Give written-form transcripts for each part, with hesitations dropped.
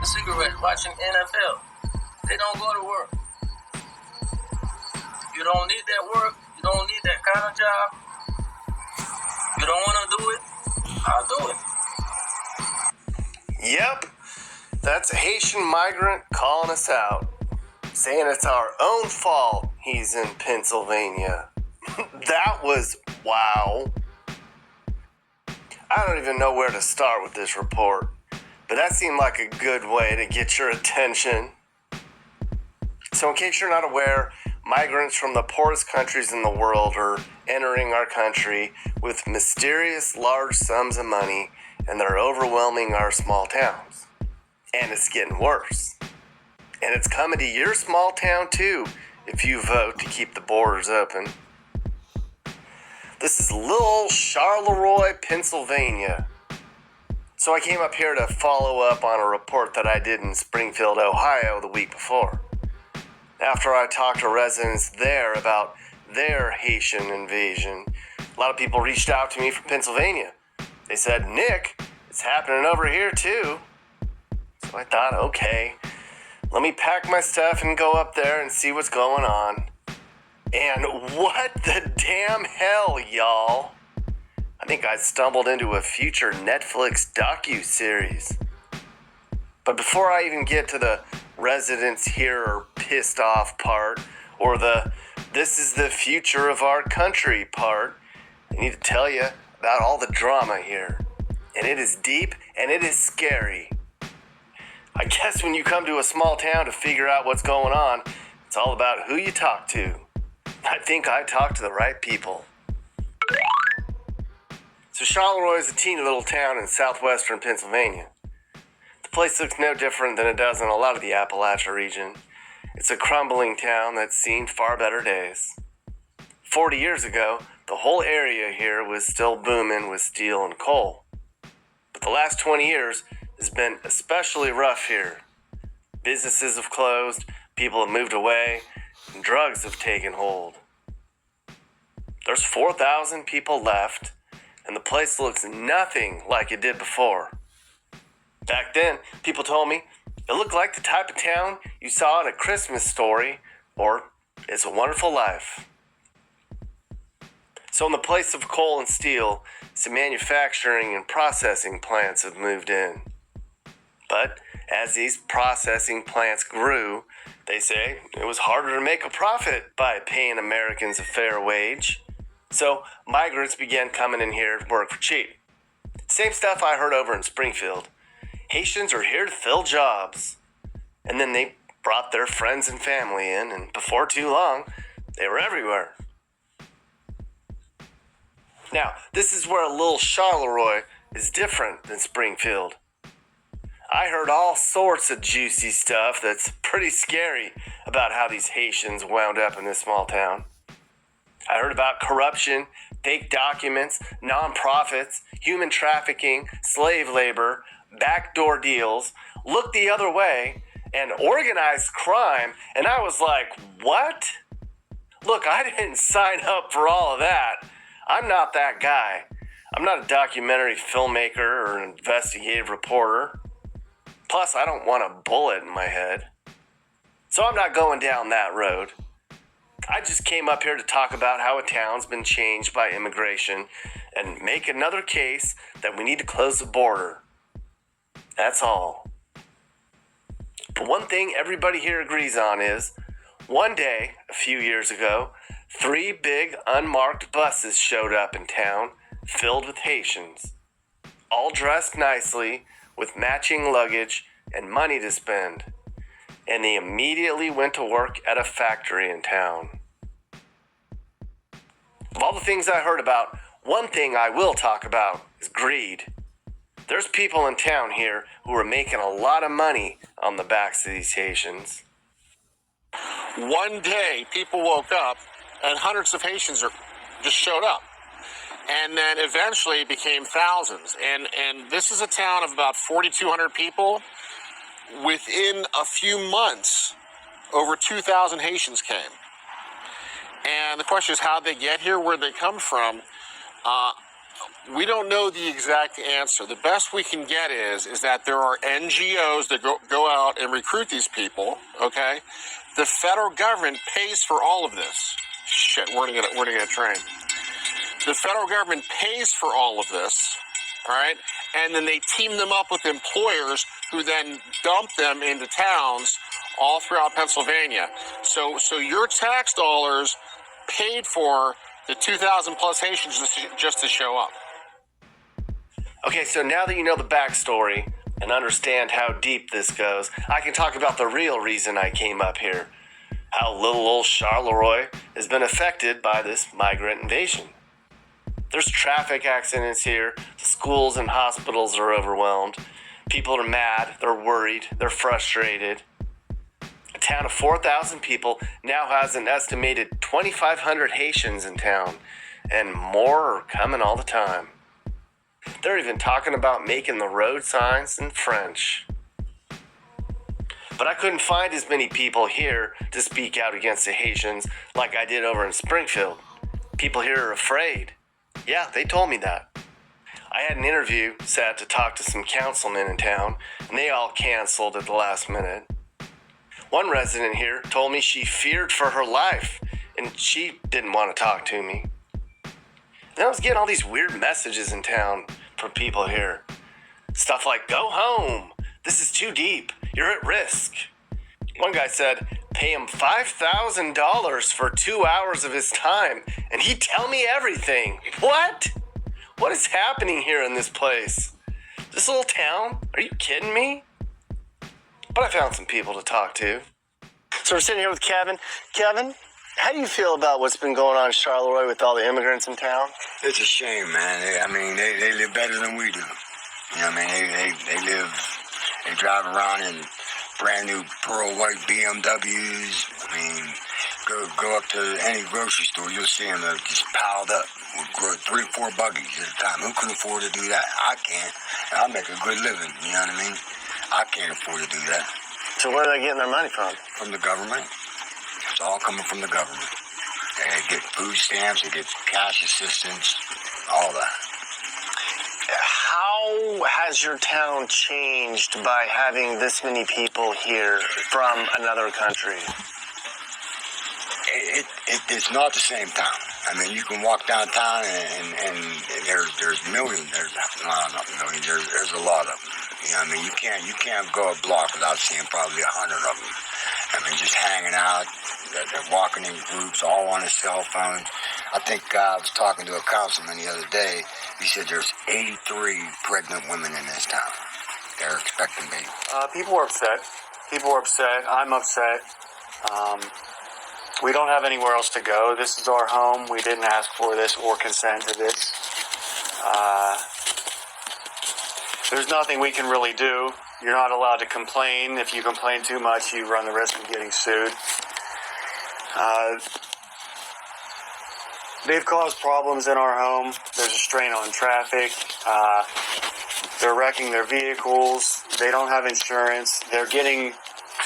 cigarettes, watching NFL. They don't go to work. You don't need that work. You don't need that kind of job. You don't want to do it. I'll do it. Yep, that's a Haitian migrant calling us out, saying it's our own fault he's in Pennsylvania. That was wow. I don't even know where to start with this report, but that seemed like a good way to get your attention. So in case you're not aware, migrants from the poorest countries in the world are entering our country with mysterious large sums of money, and they're overwhelming our small towns. And it's getting worse. And it's coming to your small town too, if you vote to keep the borders open. This is little Charleroi, Pennsylvania. So I came up here to follow up on a report that I did in Springfield, Ohio the week before. After I talked to residents there about their Haitian invasion, a lot of people reached out to me from Pennsylvania. They said, Nick, it's happening over here too. So I thought, okay, let me pack my stuff and go up there and see what's going on. And what the damn hell, y'all? I think I stumbled into a future Netflix docu-series. But before I even get to the residents here are pissed off part, or the this is the future of our country part, I need to tell you about all the drama here. And it is deep and it is scary. I guess when you come to a small town to figure out what's going on, it's all about who you talk to. I think I talked to the right people. So Charleroi is a teeny little town in southwestern Pennsylvania. The place looks no different than it does in a lot of the Appalachia region. It's a crumbling town that's seen far better days. 40 years ago, the whole area here was still booming with steel and coal. But the last 20 years has been especially rough here. Businesses have closed, people have moved away, and drugs have taken hold. There's 4,000 people left, and the place looks nothing like it did before. Back then, people told me it looked like the type of town you saw in A Christmas Story or It's a Wonderful Life. So in the place of coal and steel, some manufacturing and processing plants have moved in. But as these processing plants grew, they say it was harder to make a profit by paying Americans a fair wage. So migrants began coming in here to work for cheap. Same stuff I heard over in Springfield. Haitians are here to fill jobs. And then they brought their friends and family in, and before too long, they were everywhere. Now, this is where a little Charleroi is different than Springfield. I heard all sorts of juicy stuff that's pretty scary about how these Haitians wound up in this small town. I heard about corruption, fake documents, nonprofits, human trafficking, slave labor, backdoor deals, look the other way, and organized crime, and I was like, what? Look, I didn't sign up for all of that. I'm not that guy. I'm not a documentary filmmaker or an investigative reporter. Plus, I don't want a bullet in my head. So I'm not going down that road. I just came up here to talk about how a town's been changed by immigration and make another case that we need to close the border. That's all. But one thing everybody here agrees on is, one day, a few years ago, 3 big unmarked buses showed up in town filled with Haitians, all dressed nicely with matching luggage and money to spend. And they immediately went to work at a factory in town. Of all the things I heard about, one thing I will talk about is greed. There's people in town here who are making a lot of money on the backs of these Haitians. One day, people woke up and hundreds of Haitians just showed up. And then eventually it became thousands. And this is a town of about 4,200 people. Within a few months, over 2,000 Haitians came. And the question is, how'd they get here? Where'd they come from? We don't know the exact answer. The best we can get is that there are NGOs that go out and recruit these people. Okay, the federal government pays for all of this. Shit, we're gonna get a train. The federal government pays for all of this. All right, and then they team them up with employers who then dump them into towns all throughout Pennsylvania. So your tax dollars paid for the 2,000 plus Haitians just to show up. Okay, so now that you know the backstory and understand how deep this goes, I can talk about the real reason I came up here. How little old Charleroi has been affected by this migrant invasion. There's traffic accidents here, the schools and hospitals are overwhelmed, people are mad, they're worried, they're frustrated. A town of 4,000 people now has an estimated 2,500 Haitians in town, and more are coming all the time. They're even talking about making the road signs in French. But I couldn't find as many people here to speak out against the Haitians like I did over in Springfield. People here are afraid. Yeah, they told me that. I had an interview set to talk to some councilmen in town, and they all canceled at the last minute. One resident here told me she feared for her life, and she didn't want to talk to me. And I was getting all these weird messages in town from people here. Stuff like, go home, this is too deep, you're at risk. One guy said, pay him $5,000 for 2 hours of his time, and he'd tell me everything. What? What is happening here in this place? This little town? Are you kidding me? But I found some people to talk to. So we're sitting here with Kevin. Kevin, how do you feel about what's been going on in Charleroi with all the immigrants in town? It's a shame, man. They live better than we do. You know what I mean? They drive around in brand new pearl white BMWs. I mean, go up to any grocery store, you'll see them just piled up with 3 or 4 buggies at a time. Who can afford to do that? I can't. And I make a good living, you know what I mean? I can't afford to do that. So where are they getting their money from? From the government. It's all coming from the government. They get food stamps, they get cash assistance, all that. How has your town changed by having this many people here from another country? It's not the same town. I mean, you can walk downtown and there's millions. Not millions. There's a lot of them. You know what I mean? You can't go a block without seeing probably 100 of them. I mean, just hanging out. They're walking in groups, all on their cell phones. I think I was talking to a councilman the other day. He said there's 83 pregnant women in this town. They're expecting babies. People are upset. I'm upset. We don't have anywhere else to go. This is our home. We didn't ask for this or consent to this. There's nothing we can really do. You're not allowed to complain. If you complain too much, you run the risk of getting sued. They've caused problems in our home. There's a strain on traffic. They're wrecking their vehicles. They don't have insurance. They're getting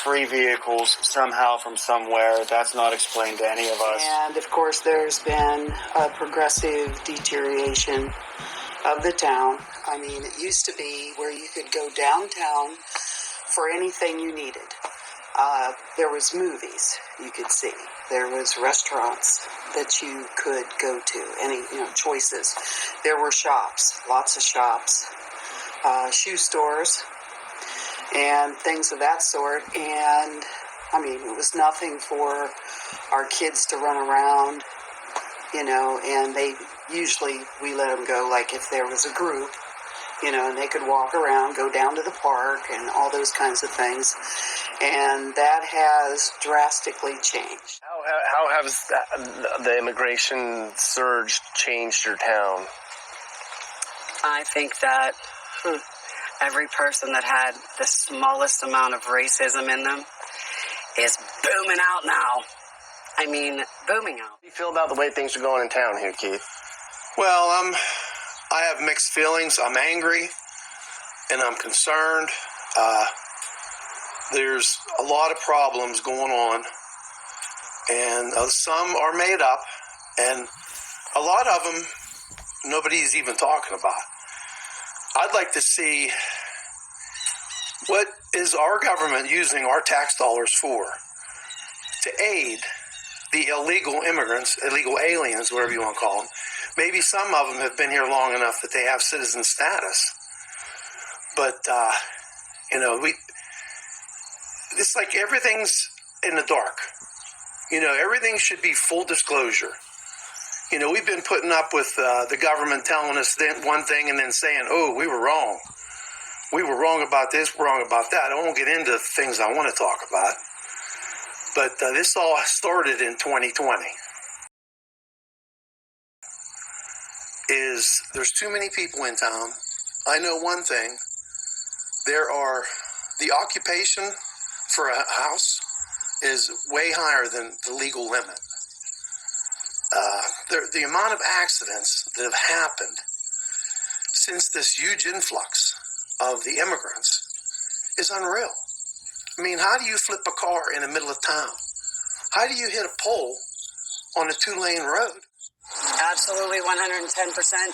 free vehicles somehow from somewhere. That's not explained to any of us. And of course, there's been a progressive deterioration of the town. I mean, it used to be where you could go downtown for anything you needed. There was movies you could see. There was restaurants that you could go to, choices. There were shops, lots of shops, shoe stores, and things of that sort. And, I mean, it was nothing for our kids to run around, and we let them go, like if there was a group, and they could walk around, go down to the park, and all those kinds of things. And that has drastically changed. How has the immigration surge changed your town? I think that every person that had the smallest amount of racism in them is booming out now. I mean, booming out. How do you feel about the way things are going in town here, Keith? Well, I have mixed feelings. I'm angry and I'm concerned. There's a lot of problems going on, and some are made up, and a lot of them nobody's even talking about. I'd like to see what is our government using our tax dollars for to aid the illegal immigrants, illegal aliens, whatever you want to call them. Maybe some of them have been here long enough that they have citizen status. But, it's like everything's in the dark. Everything should be full disclosure. We've been putting up with the government telling us one thing and then saying, oh, we were wrong. We were wrong about this, wrong about that. I won't get into things I want to talk about. But this all started in 2020. There's too many people in town. I know one thing. The occupation for a house is way higher than the legal limit. The amount of accidents that have happened since this huge influx of the immigrants is unreal. I mean, how do you flip a car in the middle of town? How do you hit a pole on a 2-lane road? Absolutely, 110%.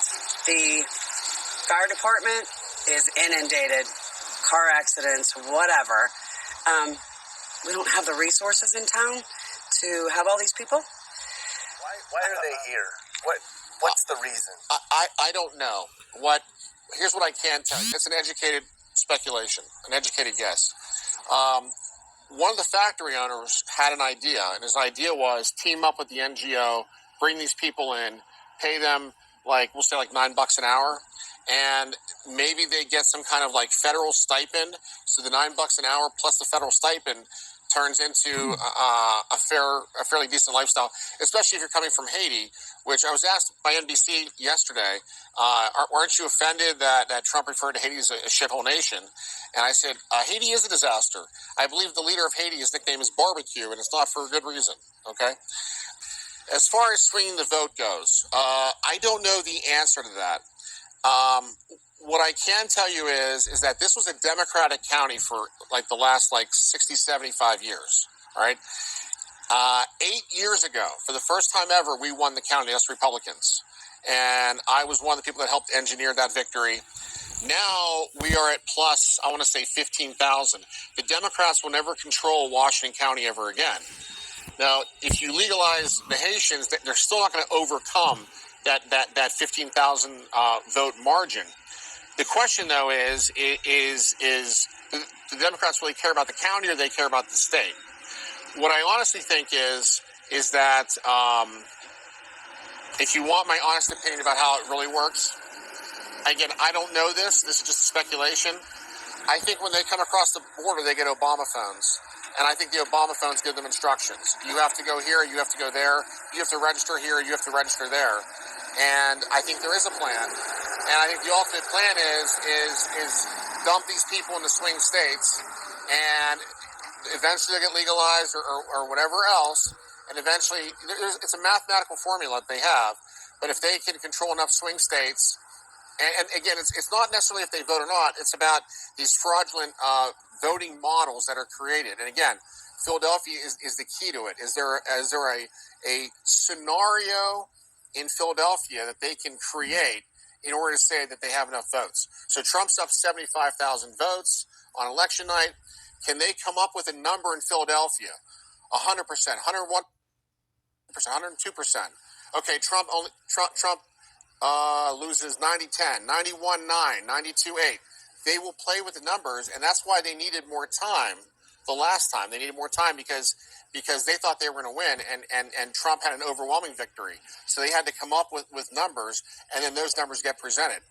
The fire department is inundated. Car accidents, whatever. We don't have the resources in town to have all these people. Why are they here? What's the reason? I don't know. Here's what I can tell you. It's an educated speculation, an educated guess. One of the factory owners had an idea, and his idea was team up with the NGO, bring these people in, pay them we'll say $9 an hour, and maybe they get some kind of federal stipend. So the $9 an hour plus the federal stipend turns into a fairly decent lifestyle, especially if you're coming from Haiti, which I was asked by NBC yesterday, aren't you offended that Trump referred to Haiti as a shithole nation? And I said, Haiti is a disaster. I believe the leader of Haiti, his nickname is Barbecue, and it's not for a good reason, okay? As far as swinging the vote goes, I don't know the answer to that. What I can tell you is that this was a Democratic county for the last 60, 75 years, all right? 8 years ago, for the first time ever, we won the county, us Republicans. And I was one of the people that helped engineer that victory. Now we are at plus, I want to say 15,000. The Democrats will never control Washington County ever again. Now, if you legalize the Haitians, they're still not going to overcome that 15,000 vote margin. The question, though, is the Democrats really care about the county or they care about the state? What I honestly think is that if you want my honest opinion about how it really works, again, I don't know this. This is just speculation. I think when they come across the border, they get Obama phones. And I think the Obama phones give them instructions. You have to go here, you have to go there, you have to register here, you have to register there. And I think there is a plan. And I think the ultimate plan is dump these people into swing states, and eventually they get legalized or whatever else. And eventually, it's a mathematical formula that they have. But if they can control enough swing states, and again, it's not necessarily if they vote or not, it's about these fraudulent voting models that are created. And again, Philadelphia is the key to it. Is there a scenario in Philadelphia that they can create in order to say that they have enough votes? So Trump's up 75,000 votes on election night. Can they come up with a number in Philadelphia? 100%, 101%, 102%. Okay, Trump loses 90-10, 91-9, 92-8. They will play with the numbers, and that's why they needed more time the last time. They needed more time because they thought they were going to win, and Trump had an overwhelming victory. So they had to come up with numbers, and then those numbers get presented.